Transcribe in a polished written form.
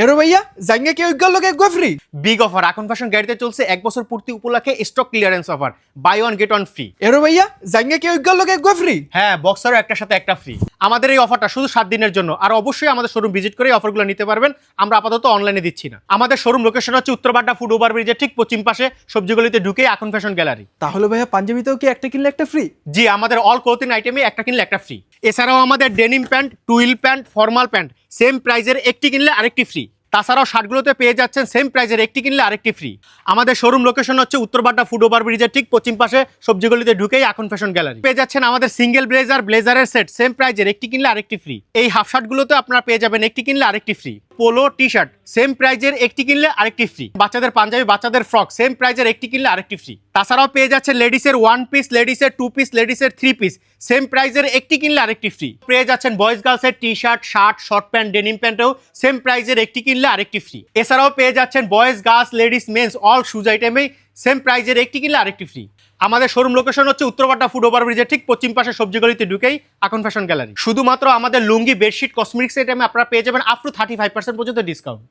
এরো ভাইয়া জাঙ্গা কি ওইগুলো লোকে একগো ফ্রি। বিগ অফার এখন ফ্যাশন গাড়িতে চলছে 1 বছর পূর্তি উপলক্ষে stock clearance offer, buy one get one free. এরো ভাইয়া জাঙ্গা কি ওইগুলো লোকে একগো ফ্রি। হ্যাঁ, বক্সারও একটার সাথে একটা ফ্রি। আমাদের এই অফারটা শুধু 7 দিনের জন্য, আর অবশ্যই আমাদের শোরুম ভিজিট করে অফারগুলো নিতে পারবেন। আমরা আপাতত অনলাইনে দিচ্ছি না। আমাদের শোরুম লোকেশন হচ্ছে উত্তরবাড্ডা ফুট ওভার ব্রিজের ঠিক পশ্চিম পাশে সবজিগুলিতে ঢুকে এখন ফ্যাশন গ্যালারি। তাহলে ভাইয়া পাঞ্জাবিতেও কি একটা কিনলে একটা ফ্রি? জি, আমাদের অল ক্লোথিং আইটেমে একটা কিনলে একটা ফ্রি। এছাড়াও আমাদের denim pant, twill pant, formal pant same প্রাইজের একটি কিনলে আরেকটি ফ্রি। তাছাড়াও শার্টগুলোতে পেয়ে যাচ্ছেন সেম প্রাইজের একটি কিনলে আরেকটি ফ্রি। আমাদের শোরুম লোকেশন হচ্ছে উত্তরবাড্ডা ফুট ওভার ব্রিজের ঠিক পশ্চিম পাশে সবজিগুলিতে ঢুকেই এখন ফ্যাশন গ্যালারি। পেয়ে যাচ্ছেন আমাদের সিঙ্গেল ব্লেজারের সেট সেম প্রাইজের একটি কিনলে আরেকটি ফ্রি। এই হাফ শার্টগুলোতে আপনারা পেয়ে যাবেন একটি কিনলে আরেকটি free. Polo T shirt same প্রাইজের একটি কিনলে আরেকটি ফ্রি। বাচ্চাদের পাঞ্জাবি, বাচ্চাদের ফ্রক সেম প্রাইজের একটি কিনলে আরেকটি ফ্রি। তাছাড়াও পেয়ে যাচ্ছে লেডিসের 1 পিস, লেডিসের 2 পিস, লেডিসের 3 পিস সেম প্রাইজের একটি কিনলে আরেকটি ফ্রি। পেয়ে যাচ্ছেন বয়েজ গার্লসের T shirt, short pant, denim প্যান্টেও সেম প্রাইজের একটি কিনলে আরেকটি ফ্রি। এছাড়াও পেয়ে যাচ্ছেন boys, girls, ladies, mens all shoes আইটেমেই সেম প্রাইজের একটি কিনলে আরেকটি ফ্রি। আমাদের শোরুম লোকেশন হচ্ছে উত্তরবাড্ডা ফুট ওভার ব্রিজের ঠিক পশ্চিম পাশে সবজিগুলিতে ঢুকেই এখন ফ্যাশন গ্যালারি। শুধুমাত্র আমাদের লুঙ্গি, বেডশিট, কসমেটিক্স আইটেমে আপনারা পেয়ে যাবেন আপ টু 35% পর্যন্ত ডিসকাউন্ট।